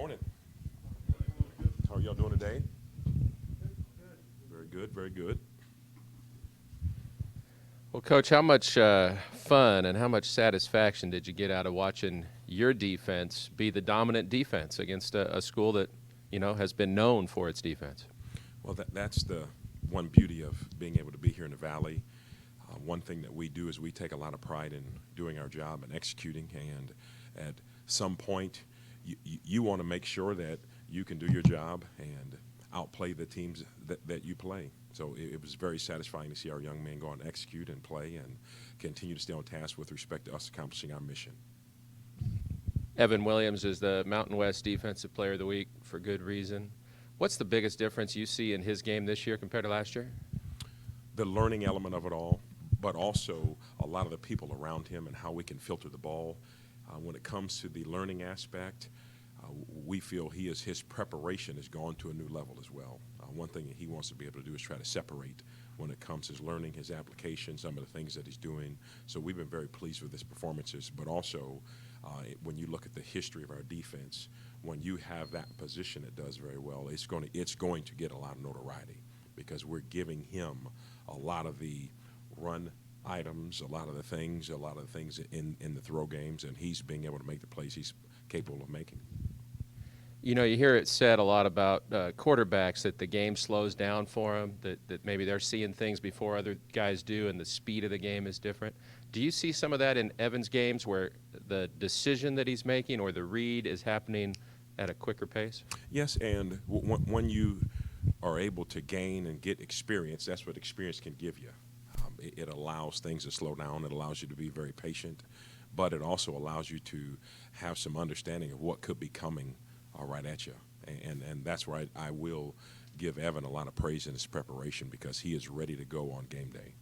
morning. How are y'all doing today? Very good, very good. Well, Coach, how much fun and how much satisfaction did you get out of watching your defense be the dominant defense against a school that, has been known for its defense? Well, that's the one beauty of being able to be here in the Valley. One thing that we do is we take a lot of pride in doing our job and executing, and at some point you want to make sure that you can do your job and outplay the teams that you play. So it was very satisfying to see our young men go out and execute and play and continue to stay on task with respect to us accomplishing our mission. Evan Williams is the Mountain West Defensive Player of the Week for good reason. What's the biggest difference you see in his game this year compared to last year? The learning element of it all, but also a lot of the people around him and how we can filter the ball. When it comes to the learning aspect, we feel his preparation has gone to a new level as well. One thing that he wants to be able to do is try to separate when it comes to his learning, his application, some of the things that he's doing. So we've been very pleased with his performances, but also when you look at the history of our defense, when you have that position that does very well, it's going to get a lot of notoriety because we're giving him a lot of the run items, a lot of the things in the throw games, and he's being able to make the plays he's capable of making. You hear it said a lot about quarterbacks that the game slows down for them, that maybe they're seeing things before other guys do and the speed of the game is different. Do you see some of that in Evan's games where the decision that he's making or the read is happening at a quicker pace? Yes, and when you are able to gain and get experience, that's what experience can give you. It allows things to slow down. It allows you to be very patient, but it also allows you to have some understanding of what could be coming right at you. And that's where I will give Evan a lot of praise in his preparation because he is ready to go on game day.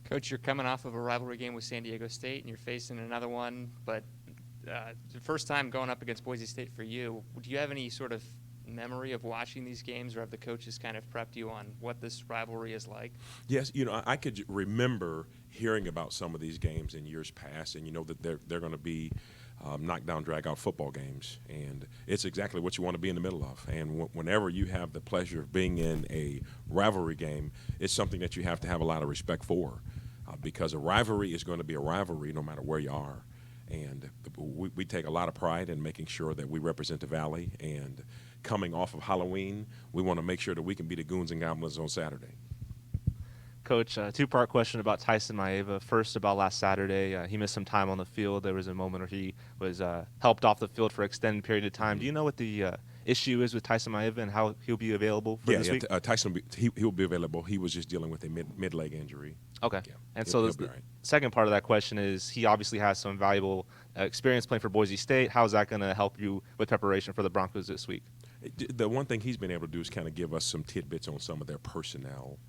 Coach, you're coming off of a rivalry game with San Diego State, and you're facing another one, but the first time going up against Boise State for you, do you have any sort of memory of watching these games, or have the coaches kind of prepped you on what this rivalry is like? Yes, I could remember hearing about some of these games in years past, and that they're going to be knockdown, drag-out football games, and it's exactly what you want to be in the middle of. And whenever you have the pleasure of being in a rivalry game, it's something that you have to have a lot of respect for because a rivalry is going to be a rivalry no matter where you are. And we take a lot of pride in making sure that we represent the Valley, and coming off of Halloween, we want to make sure that we can be the Goons and Goblins on Saturday. Coach, two-part question about Tyson Maeva. First, about last Saturday. He missed some time on the field. There was a moment where he was helped off the field for an extended period of time. Do you know what the issue is with Tyson Maeva and how he'll be available for this week? Tyson, he'll be available. He was just dealing with a mid-leg injury. Okay. Yeah, and so the right. second part of that question is he obviously has some valuable experience playing for Boise State. How's that going to help you with preparation for the Broncos this week? The one thing he's been able to do is kind of give us some tidbits on some of their personnel.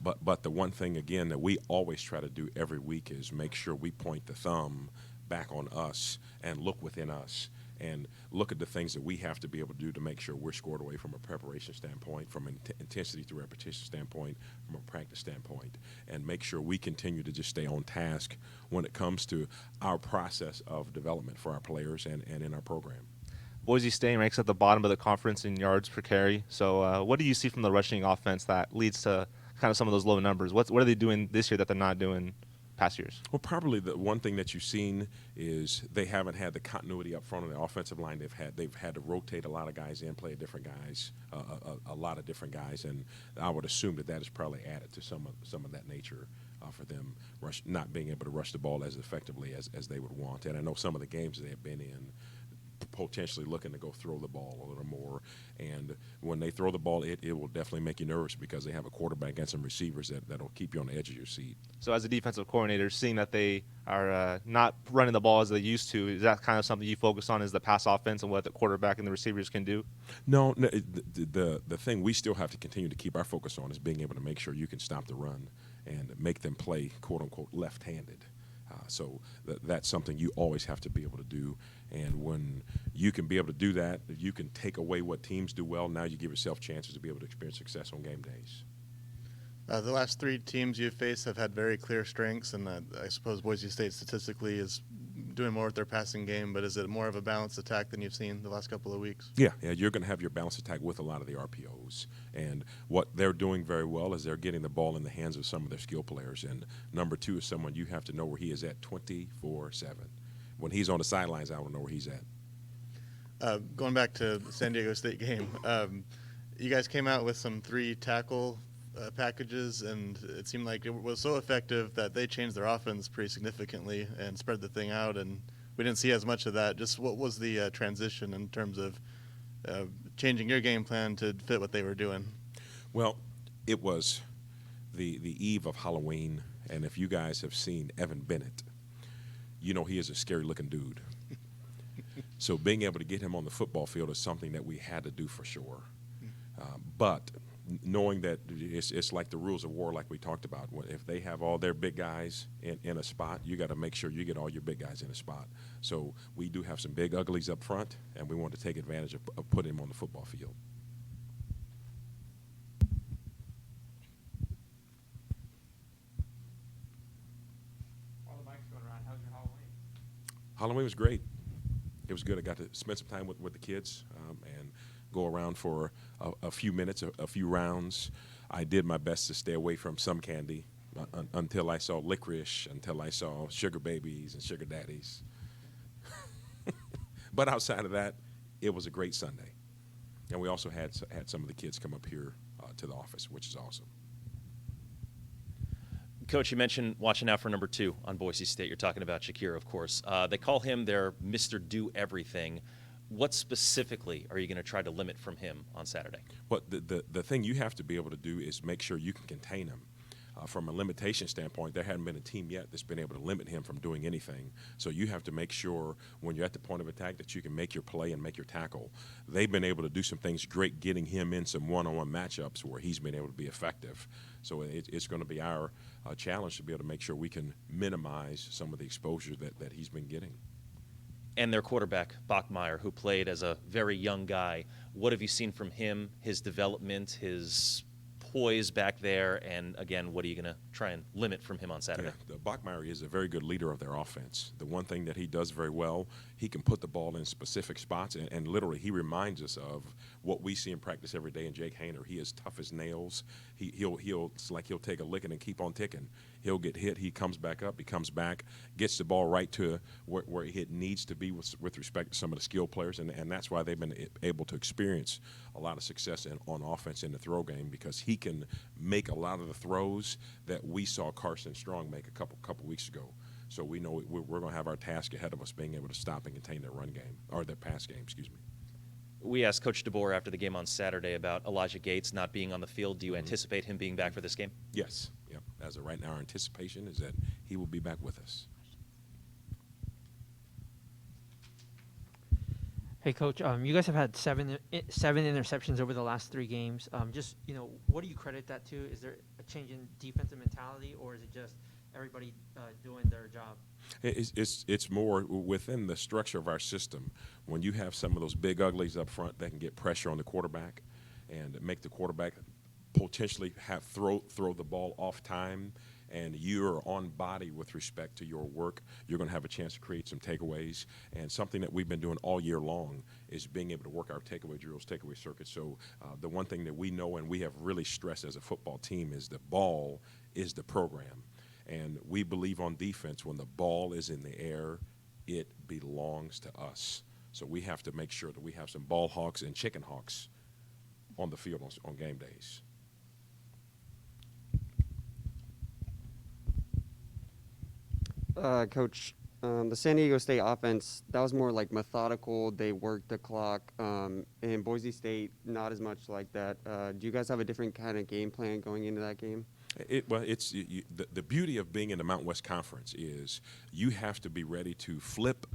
But the one thing, again, that we always try to do every week is make sure we point the thumb back on us and look within us and look at the things that we have to be able to do to make sure we're scored away from a preparation standpoint, from an intensity to repetition standpoint, from a practice standpoint, and make sure we continue to just stay on task when it comes to our process of development for our players and in our program. Boise State ranks at the bottom of the conference in yards per carry. So what do you see from the rushing offense that leads to kind of some of those low numbers? What are they doing this year that they're not doing past years? Well, probably the one thing that you've seen is they haven't had the continuity up front on the offensive line. They've had to rotate a lot of guys in, play different guys, a lot of different guys, and I would assume that is probably added to some of that nature for them not being able to rush the ball as effectively as they would want. And I know some of the games they have been in, potentially looking to go throw the ball a little more, and when they throw the ball, it will definitely make you nervous because they have a quarterback and some receivers that'll keep you on the edge of your seat. So as a defensive coordinator, seeing that they are not running the ball as they used to, is that kind of something you focus on, is the pass offense and what the quarterback and the receivers can do? No, the thing we still have to continue to keep our focus on is being able to make sure you can stop the run and make them play quote-unquote left-handed. So that's something you always have to be able to do. And when you can be able to do that, you can take away what teams do well. Now you give yourself chances to be able to experience success on game days. The last three teams you've faced have had very clear strengths, and I suppose Boise State statistically is doing more with their passing game, but is it more of a balanced attack than you've seen the last couple of weeks? Yeah, you're going to have your balanced attack with a lot of the RPOs. And what they're doing very well is they're getting the ball in the hands of some of their skill players. And number two is someone you have to know where he is at 24/7. When he's on the sidelines, I don't know where he's at. Going back to the San Diego State game, you guys came out with some 3-tackle packages, and it seemed like it was so effective that they changed their offense pretty significantly and spread the thing out, and we didn't see as much of that. Just what was the transition in terms of changing your game plan to fit what they were doing? Well, it was the eve of Halloween, and if you guys have seen Evan Bennett, you know he is a scary-looking dude. So being able to get him on the football field is something that we had to do for sure. But knowing that it's like the rules of war, like we talked about. If they have all their big guys in a spot, you got to make sure you get all your big guys in a spot. So we do have some big uglies up front, and we want to take advantage of putting them on the football field. While the mic's going around, how's your Halloween? Halloween was great. It was good. I got to spend some time with the kids and go around for a few minutes, a few rounds. I did my best to stay away from some candy until I saw licorice, until I saw sugar babies and sugar daddies. But outside of that, it was a great Sunday. And we also had some of the kids come up here to the office, which is awesome. Coach, you mentioned watching out for number 2 on Boise State. You're talking about Shakir, of course. They call him their Mr. Do Everything. What specifically are you going to try to limit from him on Saturday? Well, the thing you have to be able to do is make sure you can contain him. From a limitation standpoint, there hadn't been a team yet that's been able to limit him from doing anything. So you have to make sure when you're at the point of attack that you can make your play and make your tackle. They've been able to do some things great, getting him in some one-on-one matchups where he's been able to be effective. So it's going to be our challenge to be able to make sure we can minimize some of the exposure that he's been getting. And their quarterback, Bachmeier, who played as a very young guy. What have you seen from him, his development, his poise back there, and again, what are you going to try and limit from him on Saturday? Yeah, Bachmeier is a very good leader of their offense. The one thing that he does very well, he can put the ball in specific spots, and literally he reminds us of what we see in practice every day in Jake Hayner. He is tough as nails. It's like he'll take a licking and keep on ticking. He'll get hit, he comes back up, he comes back, gets the ball right to where it needs to be with respect to some of the skill players, and that's why they've been able to experience a lot of success on offense in the throw game, because he can make a lot of the throws that we saw Carson Strong make a couple weeks ago. So we know we're going to have our task ahead of us, being able to stop and contain their run game, or their pass game, excuse me. We asked Coach DeBoer after the game on Saturday about Elijah Gates not being on the field. Do you anticipate him being back for this game? Yes. Yep. As of right now, our anticipation is that he will be back with us. Hey, Coach. You guys have had seven interceptions over the last 3 games. What do you credit that to? Is there a change in defensive mentality, or is it just everybody doing their job? It's more within the structure of our system. When you have some of those big uglies up front that can get pressure on the quarterback and make the quarterback potentially throw the ball off time, and you're on body with respect to your work, you're going to have a chance to create some takeaways. And something that we've been doing all year long is being able to work our takeaway drills, takeaway circuits. So the one thing that we know and we have really stressed as a football team is the ball is the program. And we believe on defense, when the ball is in the air, it belongs to us. So we have to make sure that we have some ball hawks and chicken hawks on the field on game days. Coach, the San Diego State offense, that was more like methodical. They worked the clock. And Boise State, not as much like that. Do you guys have a different kind of game plan going into that game? The beauty of being in the Mountain West Conference is you have to be ready to flip,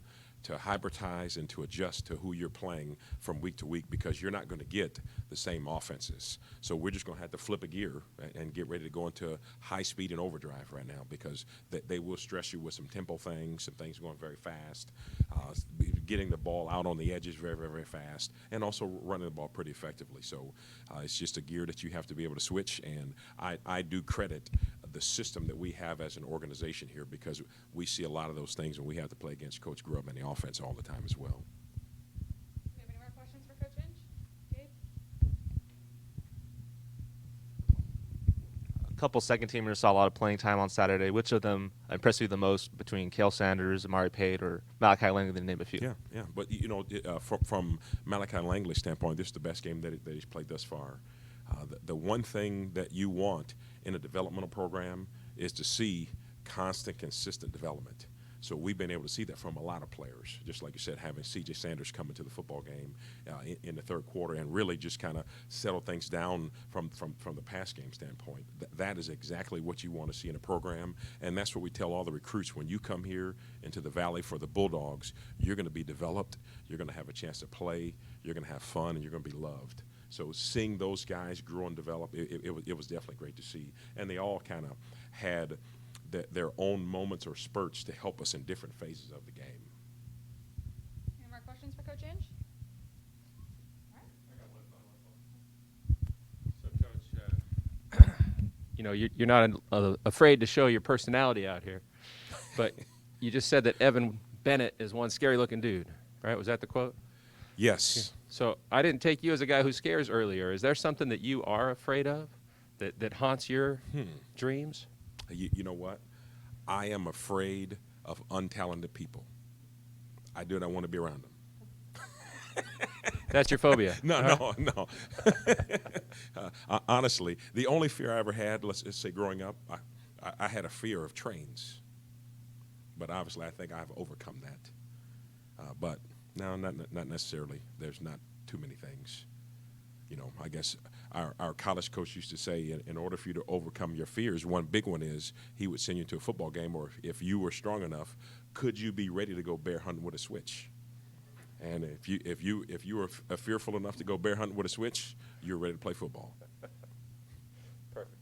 to hybridize, and to adjust to who you're playing from week to week, because you're not going to get the same offenses. So we're just going to have to flip a gear and get ready to go into high speed and overdrive right now, because they will stress you with some tempo things, some things going very fast, getting the ball out on the edges very, very, very fast, and also running the ball pretty effectively. So it's just a gear that you have to be able to switch, and I do credit the system that we have as an organization here, because we see a lot of those things when we have to play against Coach Grubb and the offense all the time as well. Do we have any more questions for Coach Inge? Gabe? A couple second teamers saw a lot of playing time on Saturday. Which of them impressed you the most between Cale Sanders, Amari Pate, or Malachi Langley, to name a few? Yeah. But, from Malachi Langley's standpoint, this is the best game that he's played thus far. The one thing that you want in a developmental program is to see constant, consistent development. So we've been able to see that from a lot of players. Just like you said, having C.J. Sanders come into the football game in the third quarter and really just kind of settle things down from the pass game standpoint. That is exactly what you want to see in a program, and that's what we tell all the recruits. When you come here into the Valley for the Bulldogs, you're going to be developed, you're going to have a chance to play, you're going to have fun, and you're going to be loved. So seeing those guys grow and develop, it was definitely great to see. And they all kind of had their own moments or spurts to help us in different phases of the game. Any more questions for Coach Inge? So, Coach, you're not afraid to show your personality out here, but you just said that Evan Bennett is one scary-looking dude, right? Was that the quote? Yes. So I didn't take you as a guy who scares earlier. Is there something that you are afraid of that haunts your dreams? You know what? I am afraid of untalented people. I do not want to be around them. That's your phobia. No. Honestly, the only fear I ever had, let's just say growing up, I had a fear of trains. But obviously I think I've overcome that. But no, not necessarily. There's not too many things. I guess our college coach used to say, in order for you to overcome your fears, one big one is he would send you to a football game, or if you were strong enough, could you be ready to go bear hunting with a switch? And if you were fearful enough to go bear hunting with a switch, you're ready to play football. Perfect.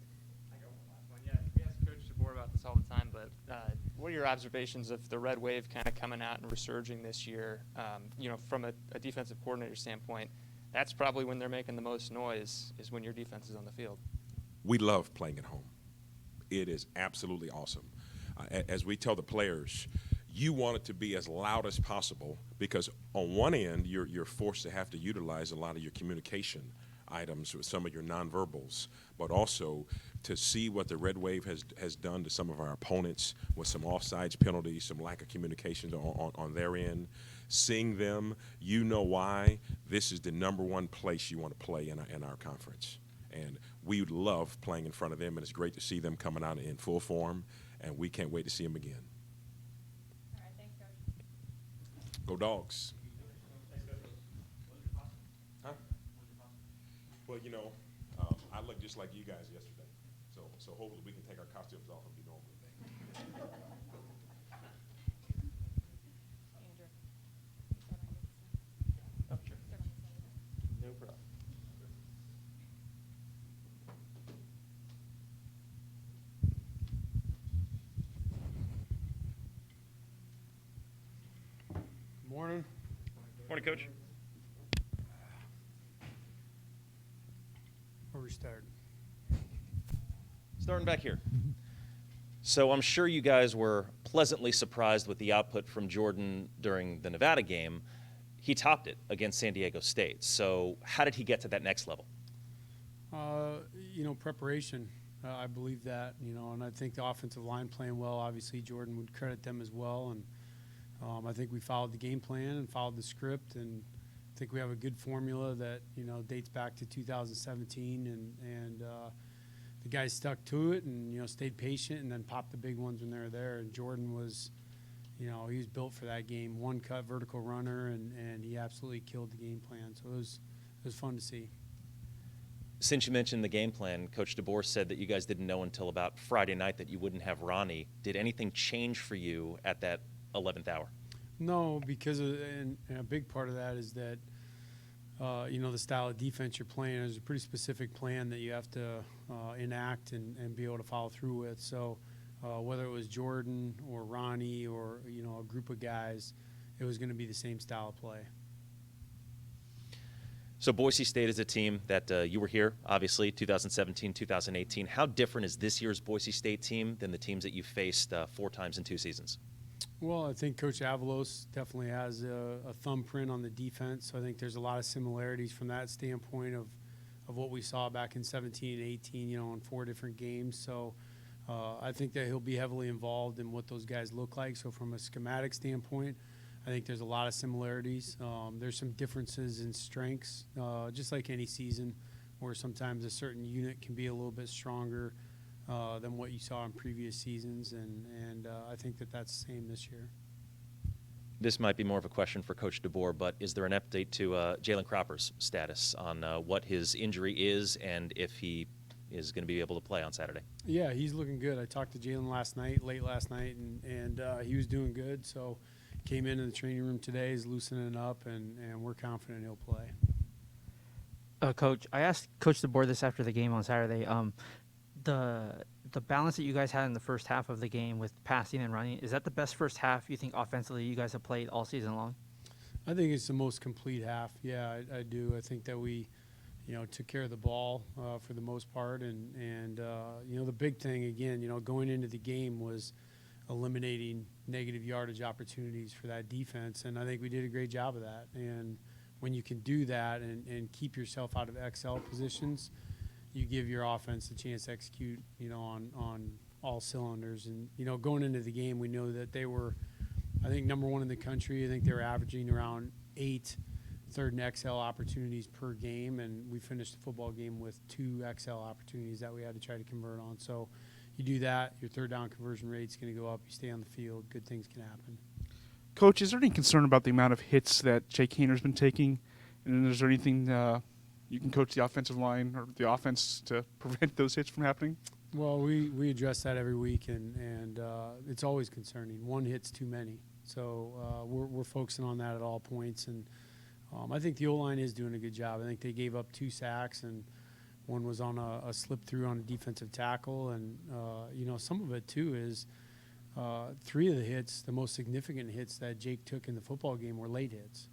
We ask Coach DeBoer about this all the time, but what are your observations of the red wave kind of coming out and resurging this year? From a defensive coordinator standpoint, that's probably when they're making the most noise, is when your defense is on the field. We love playing at home. It is absolutely awesome. As we tell the players, you want it to be as loud as possible, because on one end, you're forced to have to utilize a lot of your communication items with some of your nonverbals, but also to see what the red wave has done to some of our opponents with some offsides penalties, some lack of communication on their end. Seeing them, you know why this is the number one place you want to play in our conference. And we love playing in front of them, and it's great to see them coming out in full form, and we can't wait to see them again. All right, thanks, Coach. Go Dogs. Huh? Well, I look just like you guys yesterday, so hopefully we can take our costumes off and be normal today. Andrew. No problem. Morning. Morning, Coach. Where we start? Starting back here. So I'm sure you guys were pleasantly surprised with the output from Jordan during the Nevada game. He topped it against San Diego State. So how did he get to that next level? Preparation. I believe that, and I think the offensive line playing well. Obviously, Jordan would credit them as well. And I think we followed the game plan and followed the script. And I think we have a good formula that, dates back to 2017. And the guys stuck to it and, stayed patient and then popped the big ones when they were there. And Jordan was, he was built for that game. One cut vertical runner, and he absolutely killed the game plan. So it was fun to see. Since you mentioned the game plan, Coach DeBoer said that you guys didn't know until about Friday night that you wouldn't have Ronnie. Did anything change for you at that 11th hour? No, because and a big part of that is that, the style of defense you're playing is a pretty specific plan that you have to enact and be able to follow through with. So whether it was Jordan or Ronnie or, a group of guys, it was going to be the same style of play. So Boise State is a team that you were here, obviously, 2017, 2018. How different is this year's Boise State team than the teams that you faced 4 times in 2 seasons? Well, I think Coach Avalos definitely has a thumbprint on the defense. So I think there's a lot of similarities from that standpoint of what we saw back in 17 and 18, in 4 different games. So I think that he'll be heavily involved in what those guys look like. So from a schematic standpoint, I think there's a lot of similarities. There's some differences in strengths, just like any season, where sometimes a certain unit can be a little bit stronger than what you saw in previous seasons, and I think that that's the same this year. This might be more of a question for Coach DeBoer, but is there an update to Jalen Cropper's status on what his injury is and if he is going to be able to play on Saturday? Yeah, he's looking good. I talked to Jalen late last night, and he was doing good. So came into the training room today, is loosening up, and we're confident he'll play. Coach, I asked Coach DeBoer this after the game on Saturday. The balance that you guys had in the first half of the game with passing and running, is that the best first half you think offensively you guys have played all season long? I think it's the most complete half. Yeah, I do. I think that we, took care of the ball for the most part, and the big thing again, going into the game was eliminating negative yardage opportunities for that defense, and I think we did a great job of that. And when you can do that and keep yourself out of XL positions, you give your offense a chance to execute, on all cylinders. And, going into the game, we know that they were, I think, number 1 in the country. I think they were averaging around 8 third and XL opportunities per game, and we finished the football game with 2 XL opportunities that we had to try to convert on. So you do that, your third down conversion rate's going to go up. You stay on the field, good things can happen. Coach, is there any concern about the amount of hits that Jake Hayner's been taking? And is there anything you can coach the offensive line or the offense to prevent those hits from happening? Well, we address that every week, and it's always concerning. 1 hit's too many. So we're focusing on that at all points. And I think the O-line is doing a good job. I think they gave up 2 sacks, and one was on a slip through on a defensive tackle. And, some of it, too, is 3 of the hits, the most significant hits that Jake took in the football game were late hits.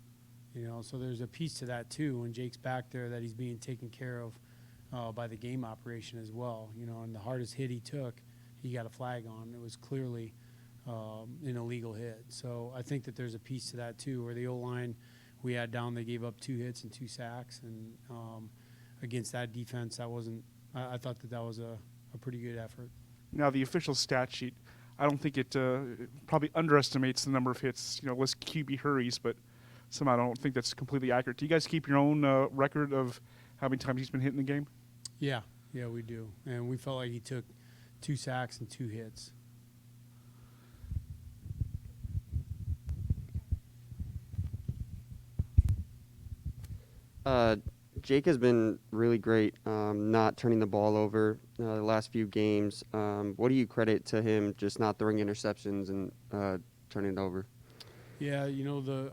So there's a piece to that, too, when Jake's back there, that he's being taken care of by the game operation as well. And the hardest hit he took, he got a flag on. It was clearly an illegal hit. So I think that there's a piece to that, too, where the O-line we had down, they gave up 2 hits and 2 sacks. And against that defense, I thought that was a pretty good effort. Now, the official stat sheet, I don't think it probably underestimates the number of hits. Less QB hurries, but somehow I don't think that's completely accurate. Do you guys keep your own record of how many times he's been hit in the game? Yeah, we do. And we felt like he took 2 sacks and 2 hits. Jake has been really great, not turning the ball over the last few games. What do you credit to him just not throwing interceptions and turning it over? Yeah,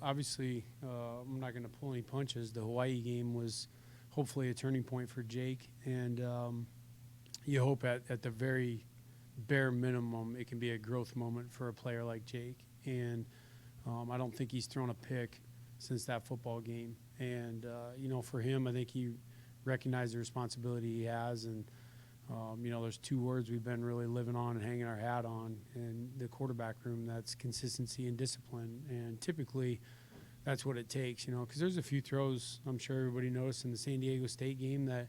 obviously, I'm not going to pull any punches. The Hawaii game was hopefully a turning point for Jake, and you hope at the very bare minimum it can be a growth moment for a player like Jake. And I don't think he's thrown a pick since that football game. And, for him, I think he recognized the responsibility he has. And, there's 2 words we've been really living on and hanging our hat on in the quarterback room. That's consistency and discipline. And typically that's what it takes, because there's a few throws I'm sure everybody noticed in the San Diego State game that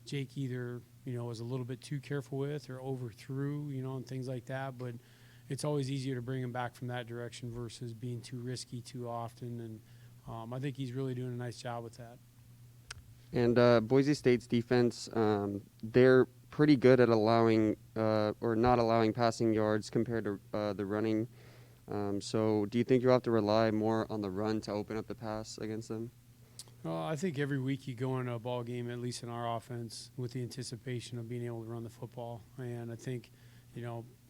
Jake either, was a little bit too careful with or overthrew, and things like that. But it's always easier to bring him back from that direction versus being too risky too often. And I think he's really doing a nice job with that. And Boise State's defense, they're pretty good at allowing or not allowing passing yards compared to the running. So do you think you'll have to rely more on the run to open up the pass against them? I think every week you go into a ball game, at least in our offense, with the anticipation of being able to run the football. And I think,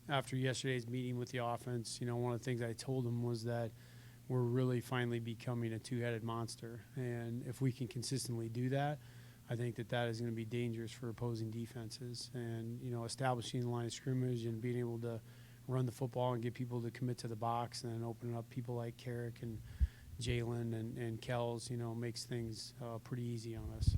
after yesterday's meeting with the offense, one of the things I told them was that we're really finally becoming a 2-headed monster. And if we can consistently do that, I think that is going to be dangerous for opposing defenses. And, establishing the line of scrimmage and being able to run the football and get people to commit to the box and then opening up people like Carrick and Jalen and Kells, makes things pretty easy on us.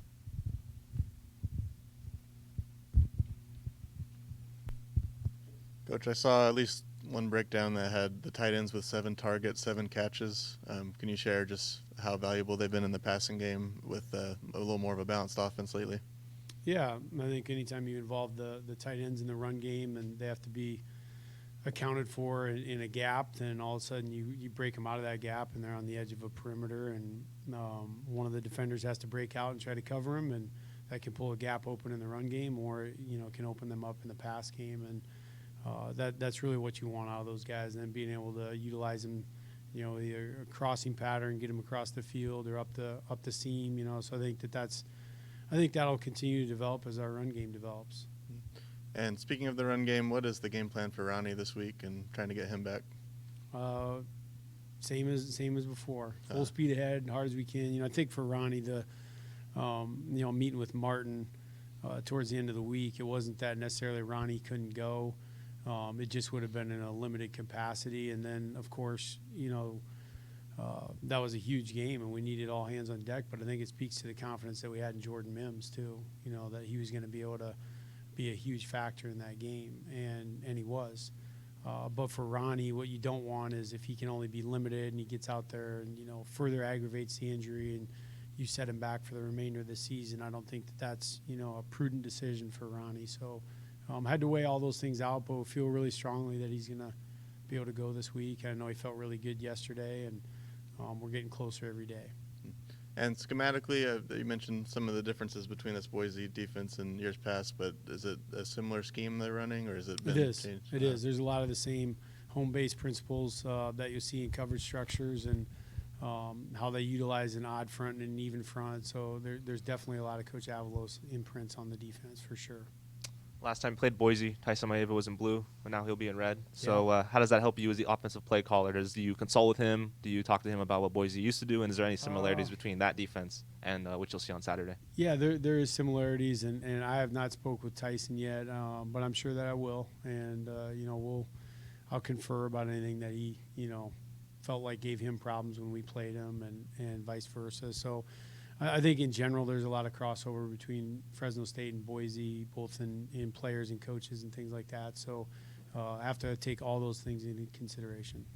Coach, I saw at least one breakdown that had the tight ends with 7 targets, 7 catches. Can you share just how valuable they've been in the passing game with a little more of a balanced offense lately? Yeah, I think anytime you involve the tight ends in the run game and they have to be accounted for in a gap, then all of a sudden you break them out of that gap and they're on the edge of a perimeter, and one of the defenders has to break out and try to cover them, and that can pull a gap open in the run game, or can open them up in the pass game, and that's really what you want out of those guys, and then being able to utilize them, either a crossing pattern, get them across the field or up the seam, So I think that'll continue to develop as our run game develops. And speaking of the run game, what is the game plan for Ronnie this week and trying to get him back? Same as before. Full speed ahead, hard as we can. I think for Ronnie, the meeting with Martin towards the end of the week, it wasn't that necessarily Ronnie couldn't go. It just would have been in a limited capacity. And then, of course, that was a huge game, and we needed all hands on deck. But I think it speaks to the confidence that we had in Jordan Mims too. That he was going to be able to be a huge factor in that game, and he was. But for Ronnie, what you don't want is if he can only be limited and he gets out there and further aggravates the injury and you set him back for the remainder of the season. I don't think that's a prudent decision for Ronnie. So had to weigh all those things out, but we feel really strongly that he's going to be able to go this week. I know he felt really good yesterday, and we're getting closer every day. And schematically, you mentioned some of the differences between this Boise defense and years past, but is it a similar scheme they're running, or is it been changed? It is. There's a lot of the same home-based principles that you see in coverage structures and how they utilize an odd front and an even front. So there's definitely a lot of Coach Avalos imprints on the defense for sure. Last time played Boise, Tyson Maeva was in blue, and now he'll be in red. So how does that help you as the offensive play caller? Do you consult with him? Do you talk to him about what Boise used to do? And is there any similarities between that defense and what you'll see on Saturday? Yeah, there is similarities, and I have not spoke with Tyson yet, but I'm sure that I will. And, I'll confer about anything that he, felt like gave him problems when we played him and vice versa. So I think in general there's a lot of crossover between Fresno State and Boise, both in players and coaches and things like that. So I have to take all those things into consideration.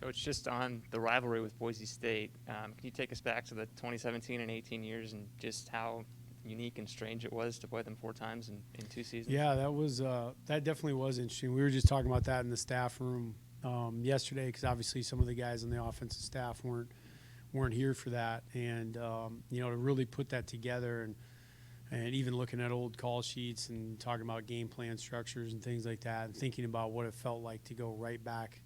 Coach, just on the rivalry with Boise State, can you take us back to the 2017 and 18 years and just how unique and strange it was to play them 4 times in 2 seasons? Yeah, that definitely was interesting. We were just talking about that in the staff room yesterday, because obviously some of the guys on the offensive staff weren't here for that, and to really put that together and even looking at old call sheets and talking about game plan structures and things like that, and thinking about what it felt like to go right back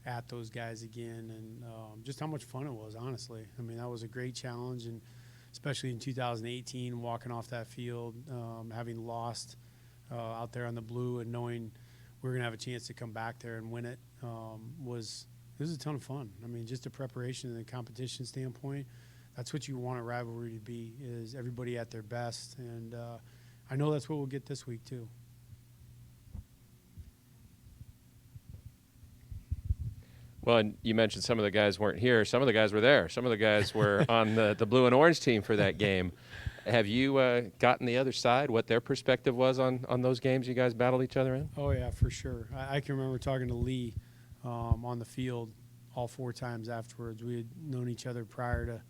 at those guys again, and just how much fun it was, honestly. I mean, that was a great challenge, and especially in 2018, walking off that field, having lost out there on the blue and knowing we're going to have a chance to come back there and win it, was a ton of fun. I mean, just a preparation and a competition standpoint, that's what you want a rivalry to be, is everybody at their best. And I know that's what we'll get this week too. Well, and you mentioned some of the guys weren't here. Some of the guys were there. Some of the guys were on the blue and orange team for that game. Have you gotten the other side, what their perspective was on those games you guys battled each other in? Oh, yeah, for sure. I can remember talking to Lee on the field all 4 times afterwards. We had known each other prior to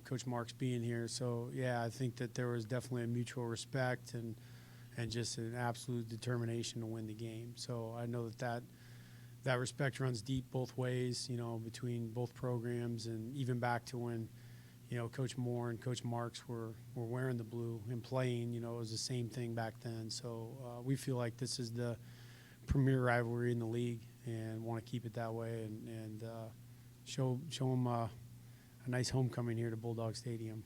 Coach Marks being here. So, yeah, I think that there was definitely a mutual respect and just an absolute determination to win the game. So I know that respect runs deep both ways, between both programs, and even back to when Coach Moore and Coach Marks were wearing the blue and playing, it was the same thing back then. So we feel like this is the premier rivalry in the league and want to keep it that way and show them a nice homecoming here to Bulldog Stadium.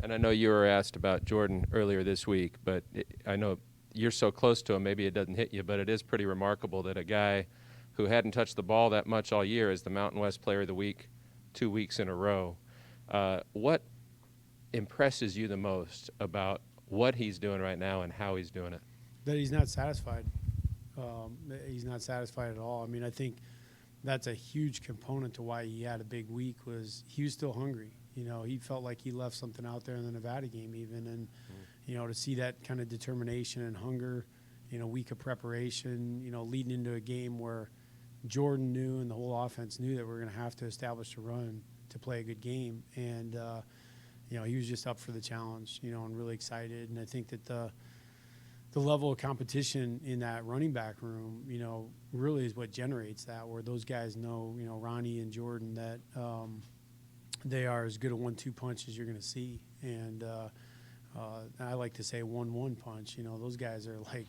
And I know you were asked about Jordan earlier this week, but I know you're so close to him, maybe it doesn't hit you, but it is pretty remarkable that a guy who hadn't touched the ball that much all year is the Mountain West Player of the Week 2 weeks in a row. What impresses you the most about what he's doing right now and how he's doing it? That he's not satisfied. He's not satisfied at all. I mean, I think that's a huge component to why he had a big week was he was still hungry. You know, he felt like he left something out there in the Nevada game even. And, you know, to see that kind of determination and hunger, you know, week of preparation, you know, leading into a game where Jordan knew and the whole offense knew that we're going to have to establish a run to play a good game. And, you know, he was just up for the challenge, you know, and really excited. And I think that the level of competition in that running back room, you know, really is what generates that, where those guys know, you know, Ronnie and Jordan, that they are as good a 1-2 punch as you're going to see. And I like to say 1-1 punch. You know, those guys are like,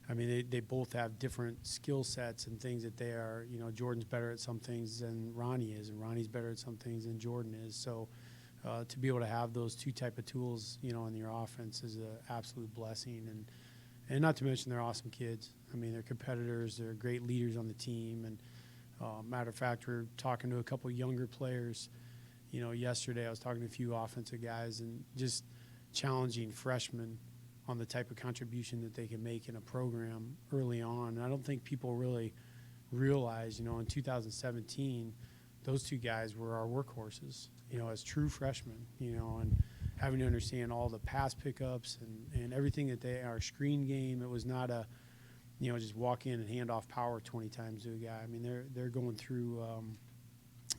I mean, they both have different skill sets and things that they are, you know, Jordan's better at some things than Ronnie is, and Ronnie's better at some things than Jordan is. So to be able to have those two type of tools, you know, in your offense is an absolute blessing. And not to mention they're awesome kids. I mean, they're competitors. They're great leaders on the team. And matter of fact, we're talking to a couple younger players. You know, yesterday I was talking to a few offensive guys and just challenging freshmen on the type of contribution that they can make in a program early on. And I don't think people really realize, you know, in 2017, those two guys were our workhorses, you know, as true freshmen, you know, and having to understand all the pass pickups and everything that they, our screen game, it was not a, you know, just walk in and hand off power 20 times to a guy. I mean, they're going through,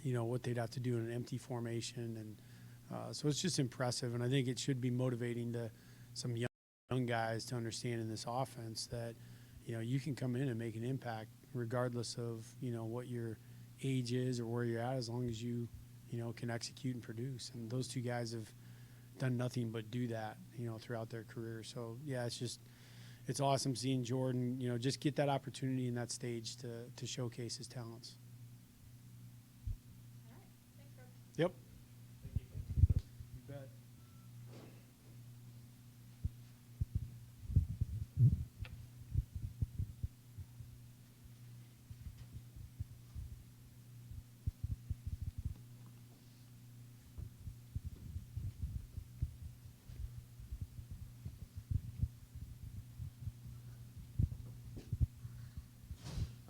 you know, what they'd have to do in an empty formation. And so it's just impressive. And I think it should be motivating to some young guys to understand in this offense that, you know, you can come in and make an impact regardless of, you know, what your age is or where you're at, as long as you know, can execute and produce. And those two guys have done nothing but do that, you know, throughout their career. So, yeah, it's awesome seeing Jordan, you know, just get that opportunity in that stage to showcase his talents. All right. Thanks, Coach. Yep. You bet.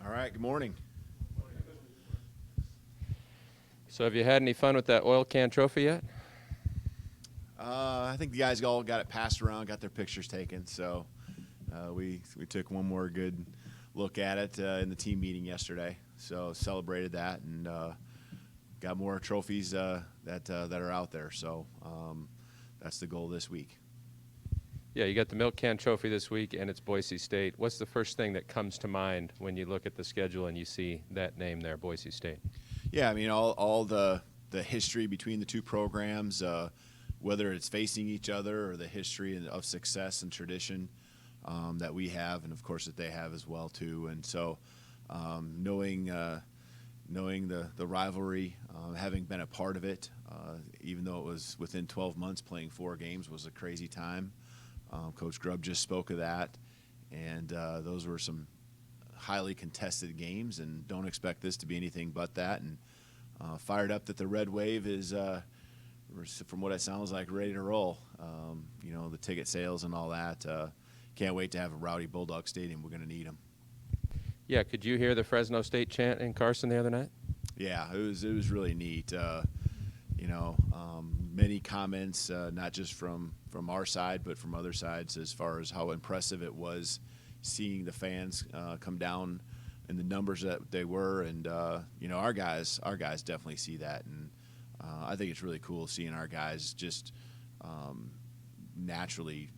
All right, good morning. So have you had any fun with that oil can trophy yet? I think the guys all got it passed around, got their pictures taken. So we took one more good look at it in the team meeting yesterday. So celebrated that and got more trophies that are out there. So that's the goal this week. Yeah, you got the milk can trophy this week, and it's Boise State. What's the first thing that comes to mind when you look at the schedule and you see that name there, Boise State? Yeah, I mean, all the history between the two programs, whether it's facing each other or the history of success and tradition that we have, and of course that they have as well too. And so, knowing the rivalry, having been a part of it, even though it was within 12 months, playing 4 games was a crazy time. Coach Grubb just spoke of that, and those were some highly contested games, and don't expect this to be anything but that. And fired up that the Red Wave is, from what it sounds like, ready to roll. You know, the ticket sales and all that. Can't wait to have a rowdy Bulldog Stadium. We're going to need them. Yeah, could you hear the Fresno State chant in Carson the other night? Yeah, it was really neat. You know, many comments, not just from our side, but from other sides, as far as how impressive it was seeing the fans come down in the numbers that they were. And, you know, our guys definitely see that. And I think it's really cool seeing our guys just naturally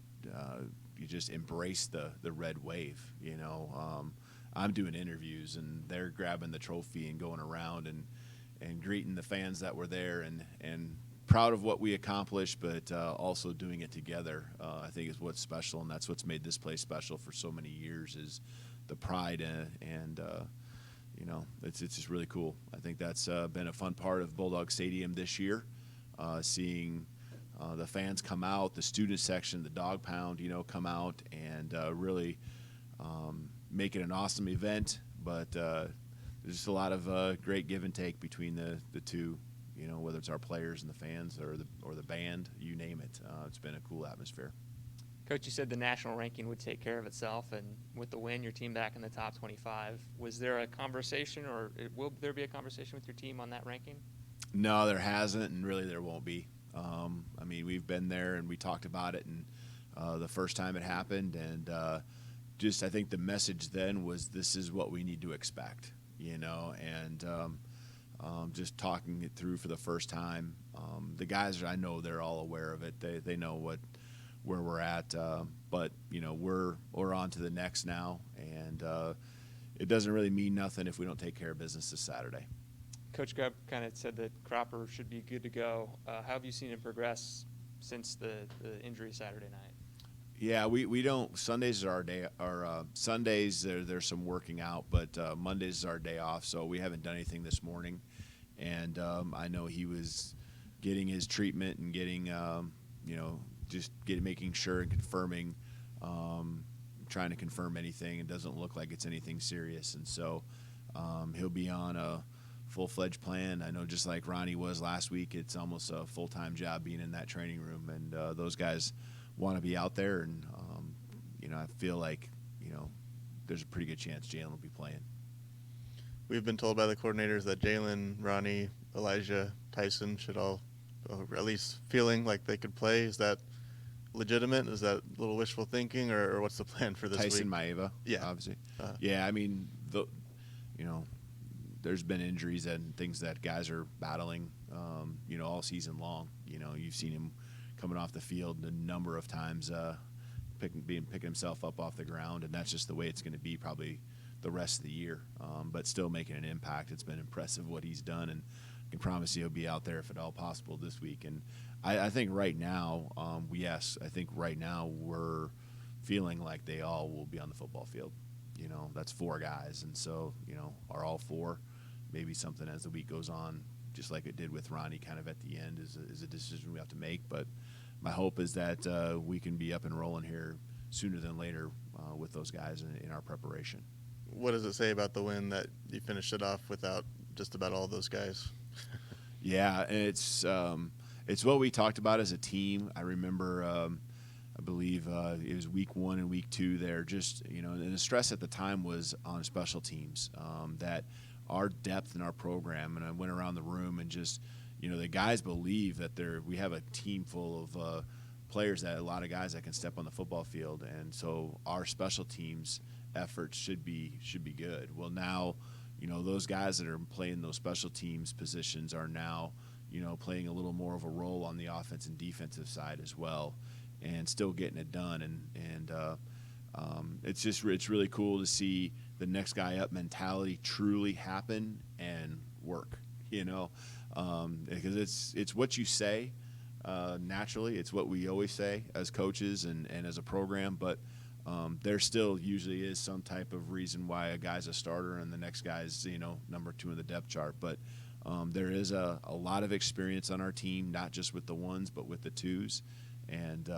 you just embrace the Red Wave, you know. I'm doing interviews, and they're grabbing the trophy and going around and greeting the fans that were there, and proud of what we accomplished, but also doing it together, I think is what's special, and that's what's made this place special for so many years, is the pride and you know, it's just really cool. I think that's been a fun part of Bulldog Stadium this year, seeing the fans come out, the student section, the dog pound, you know, come out and really make it an awesome event. But there's just a lot of great give and take between the two, you know, whether it's our players and the fans or the band, you name it. It's been a cool atmosphere. Coach, you said the national ranking would take care of itself, and with the win, your team back in the top 25. Was there a conversation, or will there be a conversation with your team on that ranking? No, there hasn't, and really there won't be. I mean, we've been there and we talked about it, and the first time it happened, and just I think the message then was this is what we need to expect, you know, and just talking it through for the first time. The guys, I know they're all aware of it. They know where we're at, but you know we're on to the next now, and it doesn't really mean nothing if we don't take care of business this Saturday. Coach Grubb kind of said that Cropper should be good to go. How have you seen him progress since the injury Saturday night? Yeah, we don't. Sundays are our day. Our Sundays there's some working out, but Mondays is our day off. So we haven't done anything this morning, and I know he was getting his treatment and getting making sure and confirming, trying to confirm anything. It doesn't look like it's anything serious, and so he'll be on a full-fledged plan. I know just like Ronnie was last week, it's almost a full-time job being in that training room, and those guys want to be out there, and I feel like there's a pretty good chance Jalen will be playing. We've been told by the coordinators that Jalen, Ronnie, Elijah, Tyson should all, or at least feeling like they could play. Is that legitimate? Is that a little wishful thinking, or what's the plan for this Tyson week? Maeva, Yeah. obviously. Yeah, I mean, there's been injuries and things that guys are battling, all season long. You've seen him coming off the field a number of times, picking himself up off the ground, and that's just the way it's going to be probably the rest of the year. But still making an impact. It's been impressive what he's done, and I can promise you he'll be out there if at all possible this week. And I think right now, I think right now we're feeling like they all will be on the football field. That's 4 guys, and so are all 4. Maybe something as the week goes on, just like it did with Ronnie, kind of at the end, is a decision we have to make. But my hope is that we can be up and rolling here sooner than later with those guys in our preparation. What does it say about the win that you finished it off without just about all those guys? Yeah, and it's what we talked about as a team. I remember, I believe it was week 1 and week 2 there. Just and the stress at the time was on special teams, that our depth in our program. And I went around the room and just the guys believe that we have a team full of players, that a lot of guys that can step on the football field, and so our special teams efforts should be good. Well, now those guys that are playing those special teams positions are now playing a little more of a role on the offense and defensive side as well, and still getting it done. And it's really cool to see the next guy up mentality truly happen and work. Because it's what you say naturally. It's what we always say as coaches and as a program, but there still usually is some type of reason why a guy's a starter and the next guy's number 2 in the depth chart. But there is a lot of experience on our team, not just with the 1s but with the 2s, and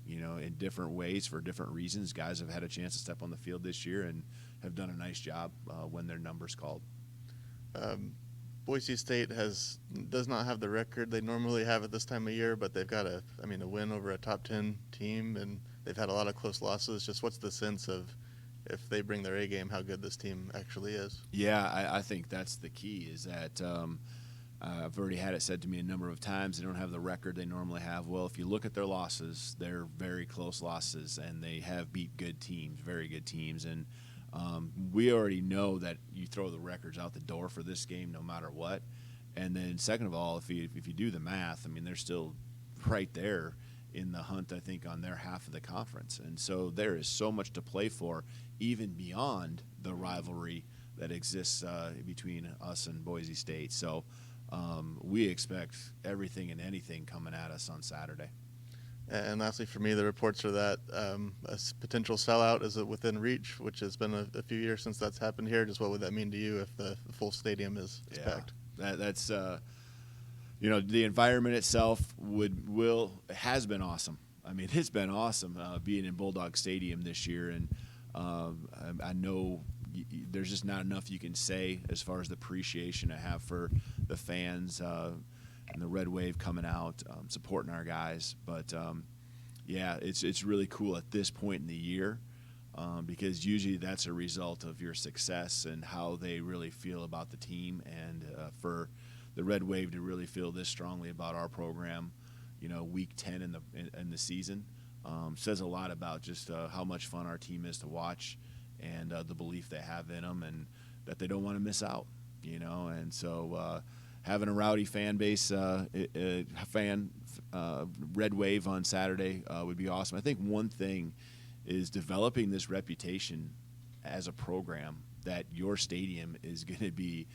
in different ways for different reasons. Guys have had a chance to step on the field this year and have done a nice job when their number's called. Boise State does not have the record they normally have at this time of year, but they've got a win over a top 10 team, and they've had a lot of close losses. Just what's the sense of, if they bring their A game, how good this team actually is? Yeah, I think that's the key, is that I've already had it said to me a number of times, they don't have the record they normally have. Well, if you look at their losses, they're very close losses, and they have beat good teams, very good teams. And we already know that you throw the records out the door for this game no matter what. And then second of all, if you do the math, they're still right there in the hunt, I think, on their half of the conference. And so there is so much to play for, even beyond the rivalry that exists between us and Boise State. So we expect everything and anything coming at us on Saturday. And lastly, for me, the reports are that a potential sellout is within reach, which has been a few years since that's happened here. Just what would that mean to you if the full stadium is packed? That's the environment itself has been awesome. It's been awesome being in Bulldog Stadium this year, and I know there's just not enough you can say as far as the appreciation I have for the fans and the Red Wave coming out, supporting our guys. But yeah, it's really cool at this point in the year, because usually that's a result of your success and how they really feel about the team. And for the Red Wave to really feel this strongly about our program, week 10 in the season, says a lot about just how much fun our team is to watch, and the belief they have in them, and that they don't want to miss out. And so having a rowdy fan base, Red Wave on Saturday would be awesome. I think one thing is developing this reputation as a program that your stadium is going to be,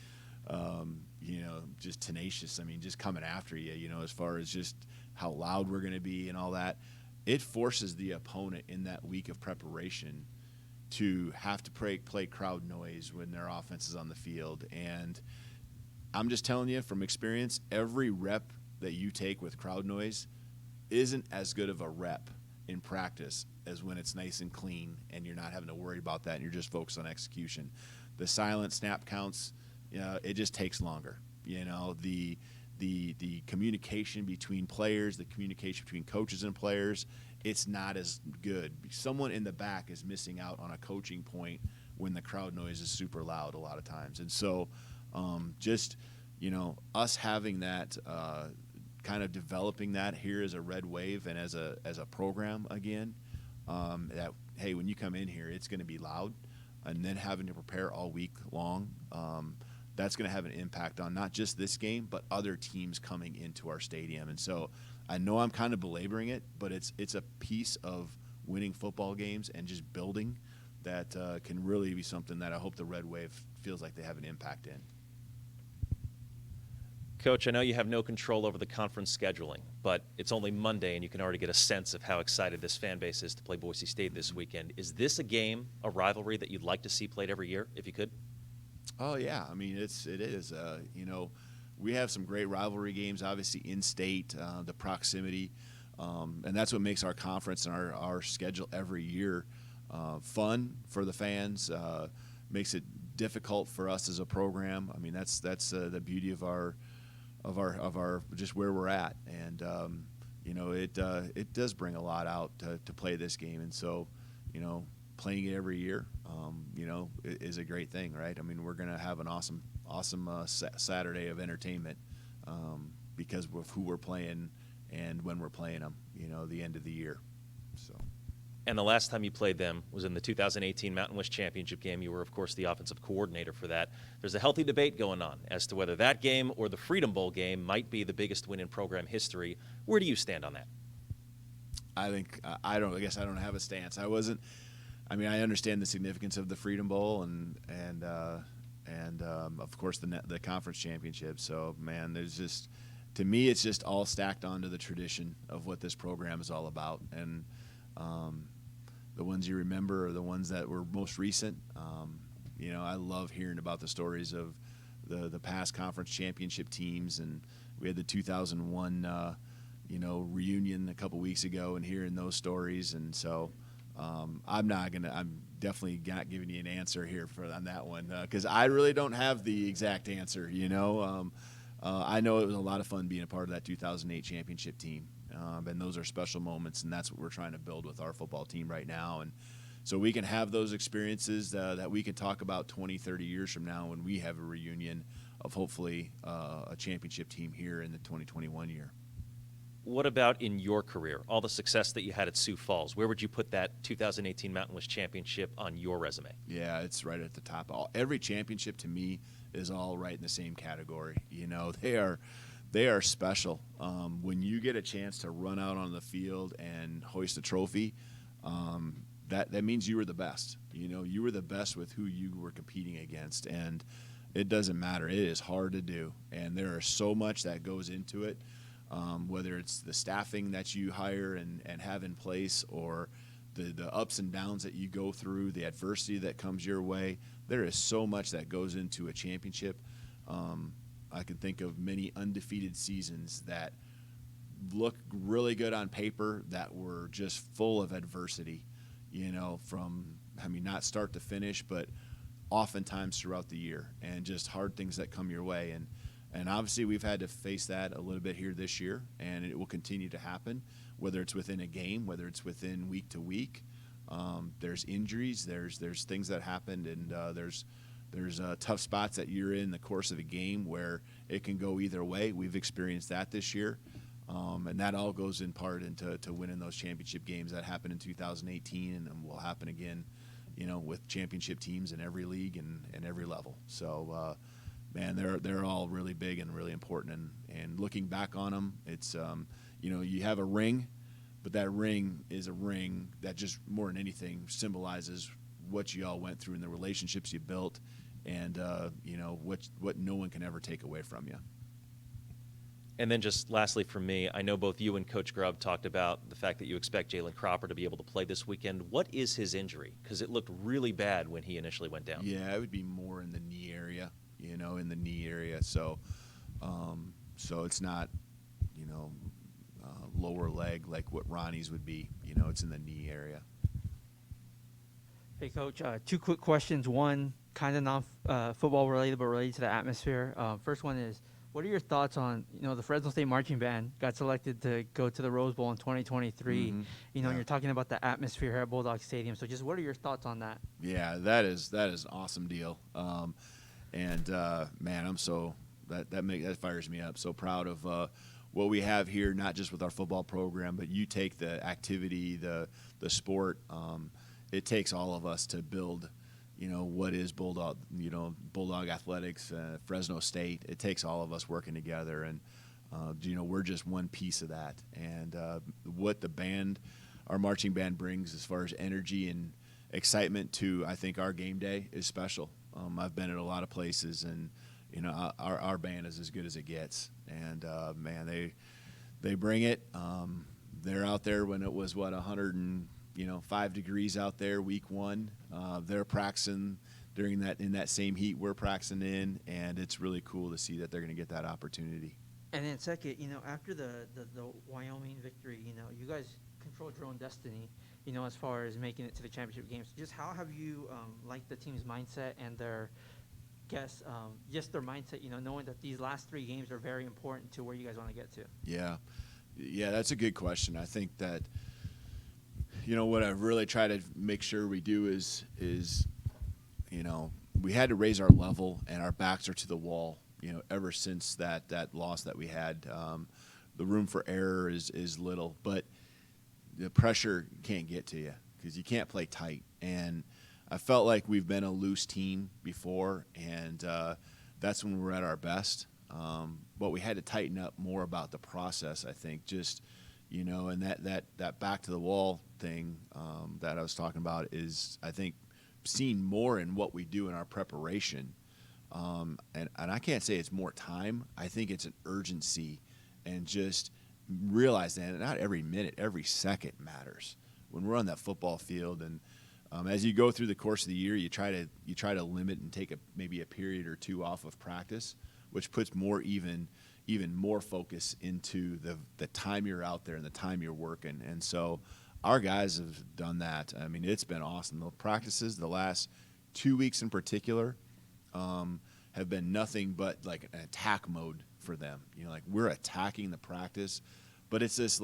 just tenacious. I mean, just coming after you, as far as just how loud we're going to be and all that. It forces the opponent in that week of preparation to have to play crowd noise when their offense is on the field. And I'm just telling you from experience, every rep that you take with crowd noise isn't as good of a rep in practice as when it's nice and clean and you're not having to worry about that and you're just focused on execution. The silent snap counts, it just takes longer. The communication between players, the communication between coaches and players, it's not as good. Someone in the back is missing out on a coaching point when the crowd noise is super loud a lot of times. And so us having that, kind of developing that here as a Red Wave and as a program again, that, hey, when you come in here, it's going to be loud, and then having to prepare all week long, that's going to have an impact on not just this game, but other teams coming into our stadium. And so I know I'm kind of belaboring it, but it's a piece of winning football games and just building that can really be something that I hope the Red Wave feels like they have an impact in. Coach, I know you have no control over the conference scheduling, but it's only Monday, and you can already get a sense of how excited this fan base is to play Boise State this weekend. Is this a game, a rivalry that you'd like to see played every year, if you could? Oh, yeah. I mean, it is. We have some great rivalry games, obviously in-state, the proximity, and that's what makes our conference and our schedule every year fun for the fans, makes it difficult for us as a program. I mean, that's the beauty of our just where we're at, and it does bring a lot out to play this game. And so playing it every year is a great thing, right? I mean, we're going to have an awesome Saturday of entertainment because of who we're playing and when we're playing them, the end of the year. So. And the last time you played them was in the 2018 Mountain West Championship game. You were, of course, the offensive coordinator for that. There's a healthy debate going on as to whether that game or the Freedom Bowl game might be the biggest win in program history. Where do you stand on that? I think I guess I don't have a stance. I understand the significance of the Freedom Bowl and of course the conference championship. So man, to me it's just all stacked onto the tradition of what this program is all about. And the ones you remember are the ones that were most recent. I love hearing about the stories of the past conference championship teams, and we had the 2001 reunion a couple weeks ago, and hearing those stories. And so I'm definitely not giving you an answer here on that one because I really don't have the exact answer. I know it was a lot of fun being a part of that 2008 championship team. And those are special moments, and that's what we're trying to build with our football team right now. And so we can have those experiences that we can talk about 20, 30 years from now when we have a reunion of hopefully a championship team here in the 2021 year. What about in your career, all the success that you had at Sioux Falls? Where would you put that 2018 Mountain West Championship on your resume? Yeah, it's right at the top. Every championship to me is all right in the same category. They are special. When you get a chance to run out on the field and hoist a trophy, that means you were the best. You were the best with who you were competing against, and it doesn't matter. It is hard to do, and there is so much that goes into it, whether it's the staffing that you hire and have in place, or the ups and downs that you go through, the adversity that comes your way. There is so much that goes into a championship. I can think of many undefeated seasons that look really good on paper that were just full of adversity, from, not start to finish, but oftentimes throughout the year, and just hard things that come your way. And obviously we've had to face that a little bit here this year, and it will continue to happen. whether it's within a game, whether it's within week to week. There's injuries, there's things that happened, and there's tough spots that you're in the course of a game where it can go either way. We've experienced that this year, and that all goes in part into winning those championship games that happened in 2018 and will happen again, with championship teams in every league and every level. So, man, they're all really big and really important. And looking back on them, it's you have a ring, but that ring is a ring that just more than anything symbolizes what you all went through and the relationships you built, and what no one can ever take away from you. And then just lastly for me, I know both you and Coach Grubb talked about the fact that you expect Jalen Cropper to be able to play this weekend. What is his injury? Because it looked really bad when he initially went down. Yeah, it would be more in the knee area, in the knee area. So it's not, lower leg like what Ronnie's would be. It's in the knee area. Hey, Coach, 2 quick questions. One, kind of non-football related, but related to the atmosphere. First one is, what are your thoughts on, the Fresno State Marching Band got selected to go to the Rose Bowl in 2023. Mm-hmm. And you're talking about the atmosphere here at Bulldog Stadium. So just what are your thoughts on that? Yeah, that is an awesome deal. Man, I'm so that fires me up. So proud of what we have here, not just with our football program, but you take the activity, the sport. It takes all of us to build, what is Bulldog athletics, Fresno State. It takes all of us working together, and we're just one piece of that. And what the band, our marching band, brings as far as energy and excitement to, I think, our game day is special. I've been at a lot of places, and our band is as good as it gets. And man, they bring it. They're out there when it was 105 degrees out there week 1. They're practicing in that same heat we're practicing in, and it's really cool to see that they're going to get that opportunity. And then second, after the Wyoming victory, you guys controlled your own destiny, as far as making it to the championship games. Just how have you liked the team's mindset and their just their mindset, knowing that these last 3 games are very important to where you guys want to get to? Yeah, that's a good question. I think that, what I really try to make sure we do is we had to raise our level, and our backs are to the wall, ever since that loss that we had. The room for error is little, but the pressure can't get to you because you can't play tight. And I felt like we've been a loose team before, and that's when we're at our best. But we had to tighten up more about the process, I think, just, and that back to the wall thing that I was talking about is, I think, seen more in what we do in our preparation. And I can't say it's more time. I think it's an urgency, and just realize that not every minute, every second matters when we're on that football field. And as you go through the course of the year, you try to limit and take maybe a period or 2 off of practice, which puts even more focus into the time you're out there and the time you're working. And so our guys have done that. I mean, it's been awesome. The practices, the last 2 weeks in particular, have been nothing but like an attack mode for them. Like we're attacking the practice, but it's this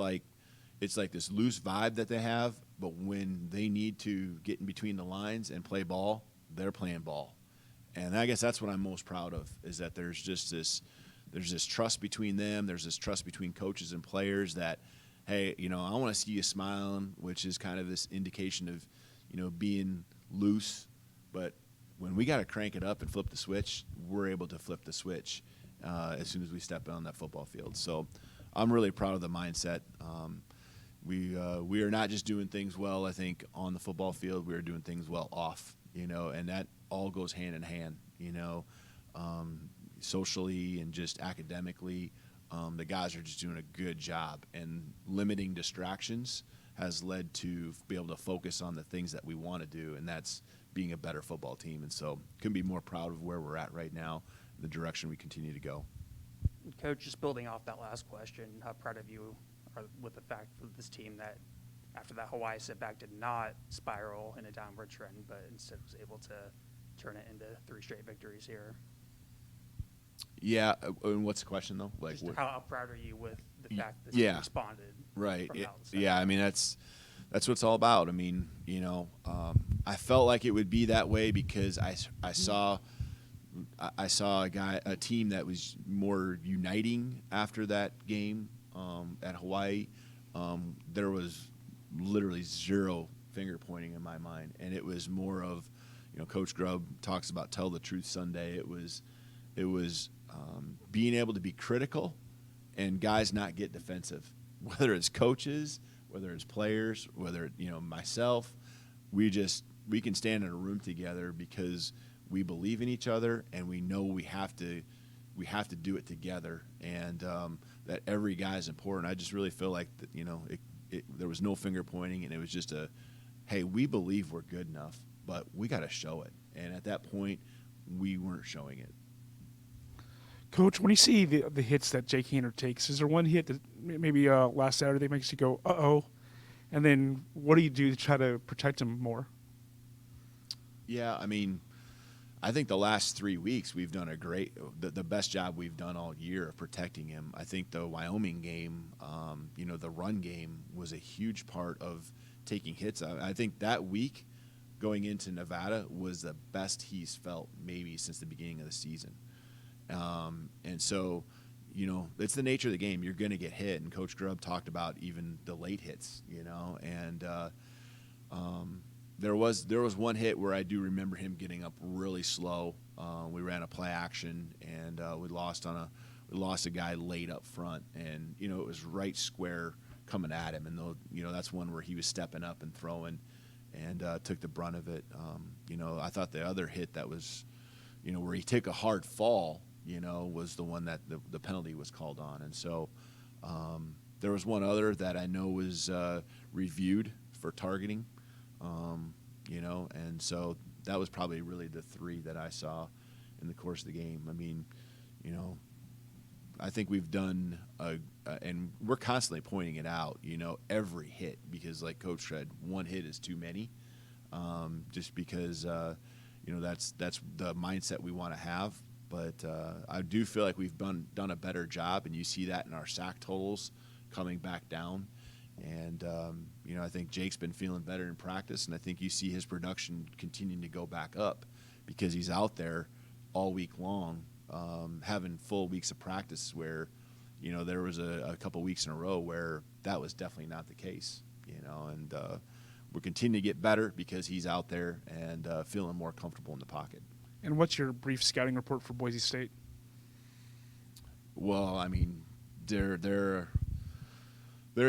this loose vibe that they have. But when they need to get in between the lines and play ball, they're playing ball. And I guess that's what I'm most proud of, is that there's this trust between them. There's this trust between coaches and players that, hey, I want to see you smiling, which is kind of this indication of, being loose. But when we got to crank it up and flip the switch, we're able to flip the switch as soon as we step on that football field. So I'm really proud of the mindset. We are not just doing things well, I think, on the football field. We are doing things well off, and that all goes hand in hand, socially and just academically. The guys are just doing a good job, and limiting distractions has led to be able to focus on the things that we want to do, and that's being a better football team. And so couldn't be more proud of where we're at right now, the direction we continue to go. Coach, just building off that last question, how proud of you are with the fact for this team that after that Hawaii setback did not spiral in a downward trend, but instead was able to turn it into 3 straight victories here? Yeah, and what's the question though? Like, Just what? how proud are you with the fact that yeah. you responded? Right. From outside? Yeah. I mean, that's what it's all about. I mean, I felt like it would be that way because I saw a team that was more uniting after that game at Hawaii. There was literally zero finger pointing in my mind, and it was more of, Coach Grubb talks about tell the truth Sunday. It was being able to be critical and guys not get defensive, whether it's coaches, whether it's players, whether myself. We can stand in a room together because we believe in each other and we know we have to do it together, and that every guy is important. I just really feel like that, there was no finger pointing, and it was just hey, we believe we're good enough, but we got to show it. And at that point, we weren't showing it. Coach, when you see the hits that Jake Haener takes, is there one hit that maybe last Saturday makes you go, uh-oh? And then what do you do to try to protect him more? Yeah, I mean, I think the last 3 weeks we've done the best job we've done all year of protecting him. I think the Wyoming game, the run game was a huge part of taking hits. I think that week going into Nevada was the best he's felt maybe since the beginning of the season. And so, it's the nature of the game. You're going to get hit, and Coach Grubb talked about even the late hits, and there was one hit where I do remember him getting up really slow. We ran a play action, and we lost a guy late up front, and it was right square coming at him, and that's one where he was stepping up and throwing, and took the brunt of it. I thought the other hit that was, where he took a hard fall, was the one that the penalty was called on, and so there was one other that I know was reviewed for targeting. And so that was probably really the three that I saw in the course of the game. I mean, I think we've done, and we're constantly pointing it out, every hit, because like Coach said, one hit is too many, just because, that's the mindset we want to have. But I do feel like we've done a better job, and you see that in our sack totals coming back down. And, I think Jake's been feeling better in practice, and I think you see his production continuing to go back up because he's out there all week long, having full weeks of practice where, there was a couple weeks in a row where that was definitely not the case, and we're continuing to get better because he's out there and feeling more comfortable in the pocket. And what's your brief scouting report for Boise State? Well, I mean, there's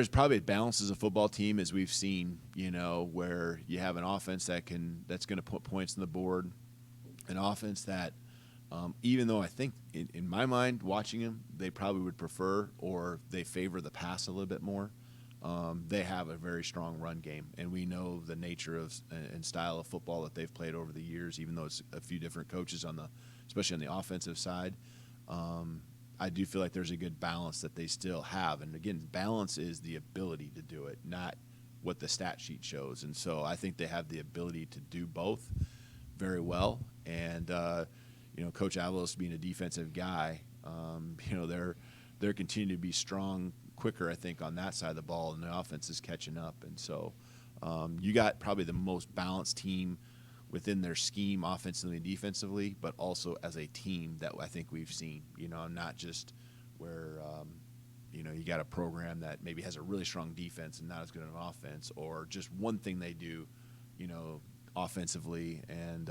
probably balances a football team as we've seen, where you have an offense that's going to put points on the board, an offense that, even though I think in my mind watching them, they probably would prefer or they favor the pass a little bit more. They have a very strong run game, and we know the nature of and style of football that they've played over the years, even though it's a few different coaches especially on the offensive side. I do feel like there's a good balance that they still have. And again, balance is the ability to do it, not what the stat sheet shows. And so I think they have the ability to do both very well. And, Coach Avalos being a defensive guy, they're continuing to be strong quicker, I think, on that side of the ball, and the offense is catching up. And so you got probably the most balanced team within their scheme offensively and defensively, but also as a team that I think we've seen, not just where, you got a program that maybe has a really strong defense and not as good an offense, or just one thing they do, offensively and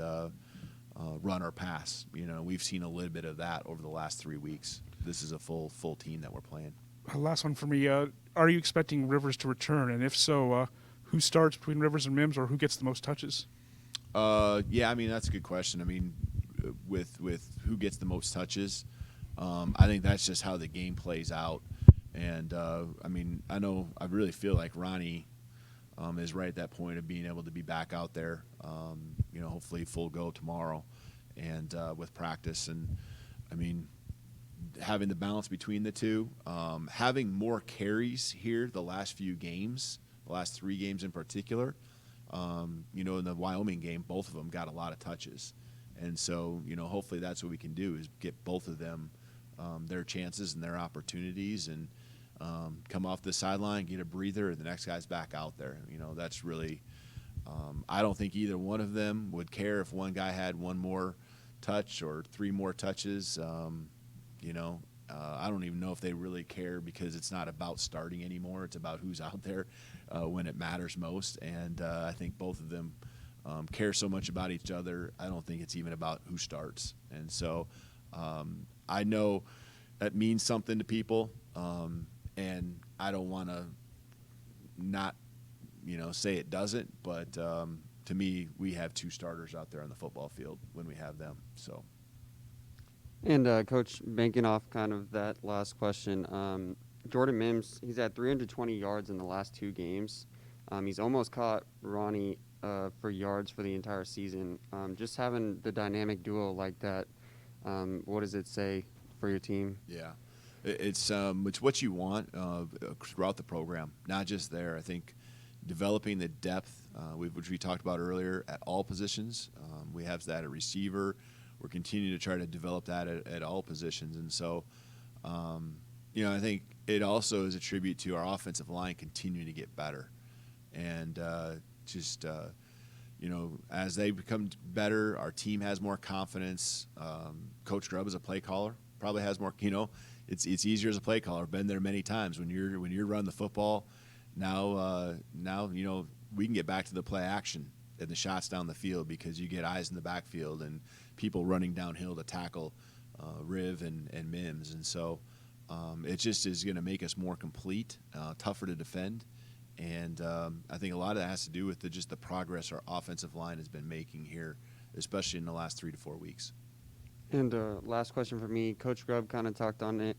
run or pass. We've seen a little bit of that over the last 3 weeks. This is a full team that we're playing. Last one for me. Are you expecting Rivers to return? And if so, who starts between Rivers and Mims, or who gets the most touches? Yeah, I mean, that's a good question. I mean, with who gets the most touches, I think that's just how the game plays out. And, I mean, I really feel like Ronnie is right at that point of being able to be back out there, hopefully full go tomorrow and with practice. And, I mean, having the balance between the two, having more carries here the last few games, the last 3 games in particular. In the Wyoming game, both of them got a lot of touches. And so, hopefully that's what we can do is get both of them their chances and their opportunities, and come off the sideline, get a breather, and the next guy's back out there. That's really I don't think either one of them would care if one guy had one more touch or three more touches. I don't even know if they really care, because it's not about starting anymore. It's about who's out there when it matters most. And I think both of them care so much about each other. I don't think it's even about who starts. And so I know that means something to people, and I don't want to not say it doesn't, but to me, we have two starters out there on the football field when we have them. So. And Coach, banking off kind of that last question, Jordan Mims, he's had 320 yards in the last 2 games. He's almost caught Ronnie for yards for the entire season. Just having the dynamic duo like that, what does it say for your team? Yeah, it's what you want throughout the program, not just there. I think developing the depth, which we talked about earlier, at all positions. We have that at receiver. We're continuing to try to develop that at all positions. And so, I think it also is a tribute to our offensive line continuing to get better. And as they become better, our team has more confidence. Coach Grubb is a play caller, probably has more, it's easier as a play caller. Been there many times when you're running the football. Now, we can get back to the play action and the shots down the field, because you get eyes in the backfield and people running downhill to tackle Riv and Mims. And so it just is going to make us more complete, tougher to defend. And I think a lot of that has to do with just the progress our offensive line has been making here, especially in the last 3 to 4 weeks. And last question for me, Coach Grubb kind of talked on it.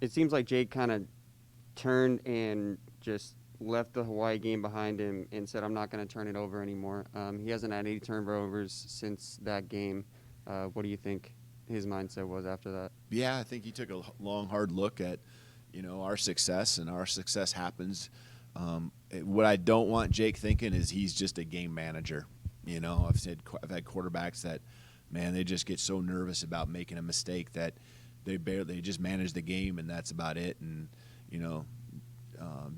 It seems like Jake kind of turned and just left the Hawaii game behind him and said, I'm not going to turn it over anymore. He hasn't had any turnovers since that game. What do you think his mindset was after that? Yeah, I think he took a long, hard look at, our success, and our success happens. What I don't want Jake thinking is he's just a game manager. I've had quarterbacks that, man, they just get so nervous about making a mistake that they just manage the game, and that's about it. And,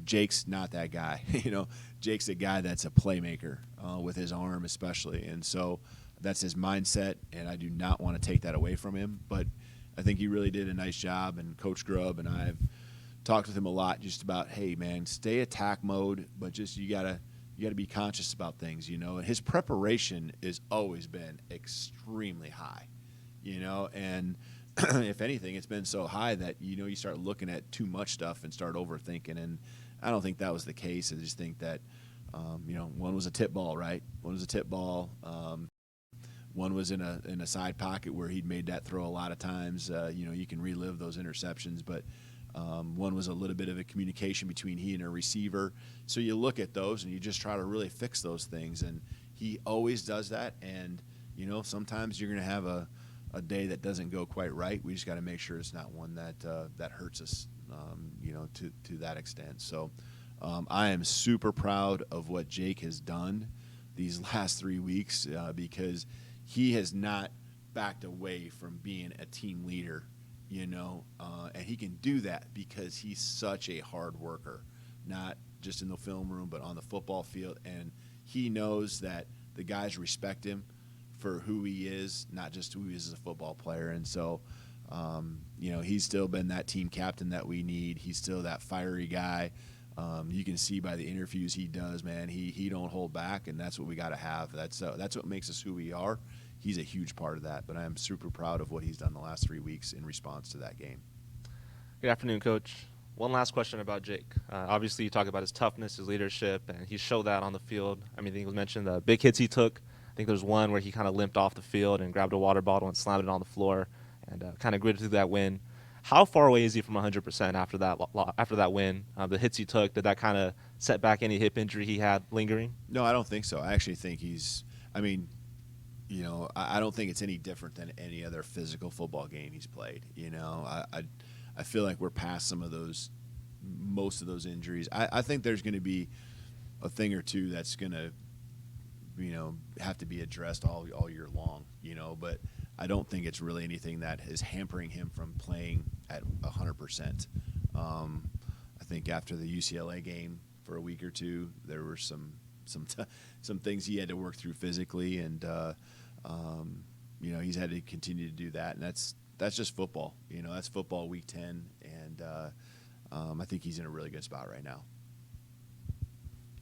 Jake's not that guy. Jake's a guy that's a playmaker with his arm especially. And so that's his mindset, and I do not want to take that away from him. But I think he really did a nice job, and Coach Grubb and I have talked with him a lot just about, hey, man, stay attack mode, but just you gotta be conscious about things, And his preparation has always been extremely high, and if anything, it's been so high that, you start looking at too much stuff and start overthinking. And I don't think that was the case. I just think that, one was a tip ball, right? One was a tip ball. One was in a side pocket where he'd made that throw a lot of times. You can relive those interceptions, but one was a little bit of a communication between he and a receiver. So you look at those and you just try to really fix those things. And he always does that. And, sometimes you're going to have a day that doesn't go quite right. We just got to make sure it's not one that hurts us, to that extent. So I am super proud of what Jake has done these last 3 weeks, because he has not backed away from being a team leader, and he can do that because he's such a hard worker, not just in the film room, but on the football field. And he knows that the guys respect him for who he is, not just who he is as a football player. And so, he's still been that team captain that we need. He's still that fiery guy. You can see by the interviews he does, man, he don't hold back, and that's what we got to have. That's what makes us who we are. He's a huge part of that, but I'm super proud of what he's done the last 3 weeks in response to that game. Good afternoon, Coach. One last question about Jake. Obviously, you talk about his toughness, his leadership, and he showed that on the field. I mean, I think it was mentioned the big hits he took. I think there's one where he kind of limped off the field and grabbed a water bottle and slammed it on the floor and kind of gritted through that win. How far away is he from 100% after that win? The hits he took, did that kind of set back any hip injury he had lingering? No, I don't think so. I actually think I don't think it's any different than any other physical football game he's played. I feel like we're past most of those injuries. I think there's going to be a thing or two that's going to, have to be addressed all year long. But I don't think it's really anything that is hampering him from playing at 100%. I think after the UCLA game for a week or two, there were some things he had to work through physically, and he's had to continue to do that, and that's just football. That's football week 10, and I think he's in a really good spot right now.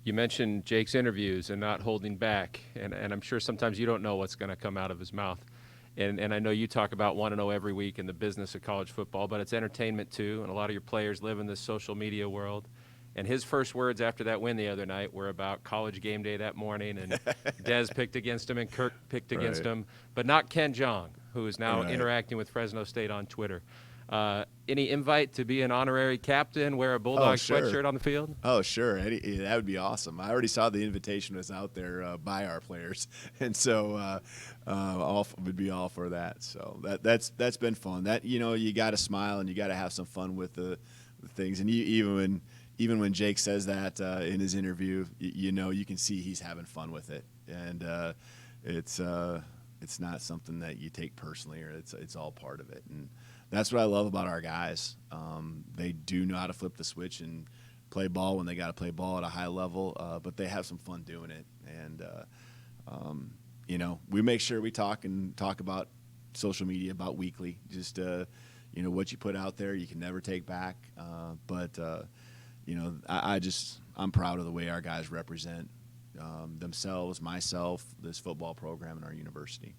You mentioned Jake's interviews and not holding back, and I'm sure sometimes you don't know what's going to come out of his mouth. And I know you talk about want to know every week in the business of college football, but it's entertainment too, and a lot of your players live in this social media world. And his first words after that win the other night were about College game day that morning, and Dez picked against him and Kirk picked against him, but not Ken Jong, who is now interacting with Fresno State on Twitter. Any invite to be an honorary captain, wear a Bulldog sweatshirt on the field? Oh, sure. That would be awesome. I already saw the invitation was out there by our players, and so would be all for that. So that's been fun. That you got to smile and you got to have some fun with the things. And even when Jake says that in his interview, you can see he's having fun with it, and it's not something that you take personally, or it's all part of it. And that's what I love about our guys. They do know how to flip the switch and play ball when they got to play ball at a high level, but they have some fun doing it. And we make sure we talk about social media about weekly. Just what you put out there, you can never take back. But I'm proud of the way our guys represent themselves, myself, this football program, and our university.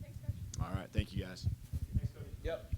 Thanks, Coach. All right, thank you guys. Yep.